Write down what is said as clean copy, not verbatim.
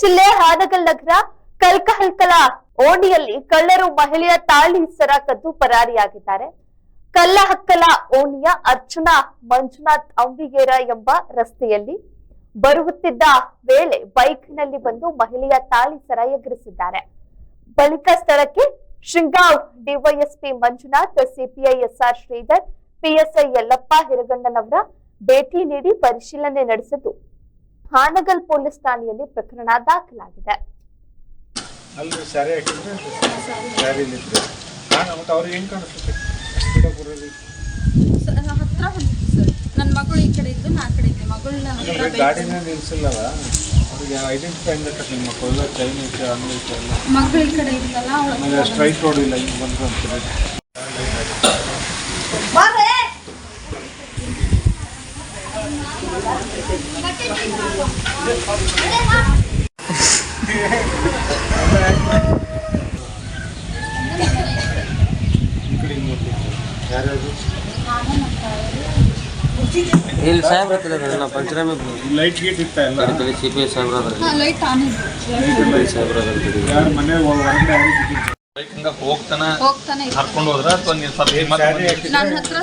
ಜಿಲ್ಲೆ ಹಾನಗಲ್ ನಗರ ಕಲ್ಕಹಲ್ಕಲ ಓಣಿಯಲ್ಲಿ ಕಳ್ಳರು ಮಹಿಳೆಯ ತಾಳಿ ಸರ ಕದ್ದು ಪರಾರಿಯಾಗಿದ್ದಾರೆ. ಕಲ್ಲಹಕ್ಕಲ ಓಣಿಯ ಅರ್ಚನಾ ಮಂಜುನಾಥ್ ಅಂಬಿಗೇರ ಎಂಬ ರಸ್ತೆಯಲ್ಲಿ ಬರುತ್ತಿದ್ದ ವೇಳೆ ಬೈಕ್ನಲ್ಲಿ ಬಂದು ಮಹಿಳೆಯ ತಾಳಿ ಸರ ಎಗರಿಸಿದ್ದಾರೆ. ಬಳಿಕ ಸ್ಥಳಕ್ಕೆ ಶೃಂಗಾವ್ DYSP Manjunath, CPI SR Sridhar, PSI Yallappa Hiragannanavar ಭೇಟಿ ನೀಡಿ ಪರಿಶೀಲನೆ ನಡೆಸಿದ್ದು ಹಾನಗಲ್ ಪೊಲೀಸ್ ಠಾಣೆಯಲ್ಲಿ ಪ್ರಕರಣ ದಾಖಲಾಗಿದೆ. ನನ್ನ ಮಗಳು ಈ ಕಡೆ ಇದ್ದು ನಾ ಕಡೆ ಇದ್ದೆ. ಮಗಳನ್ನ ಮಗಳು ಈ ಕಡೆ ಇದ್ದಲ್ಲ, ಸ್ಟ್ರೈಟ್ ರೋಡ್ ಇಲ್ಲ, ಹಿಂಗೆ ಬಂದ್ರು ಅಂತ ಇಲ್ಲಿ ಸಾಹೇಬ್ರ ಹತ್ರ ಪಂಚರಾಮಿ ಲೈಟ್ ಗೇಟ್ ಇತ್ತ ಎಲ್ಲ ಸಿಪಿಐ ಸಾಹೇಬ್ರ ಲೈಟ್ ಆನ್ ಹೋಗ್ತಾನೆ ಕರ್ಕೊಂಡು ಹೋದ್ರ ಅಥವಾ ನನ್ನ ಹತ್ರ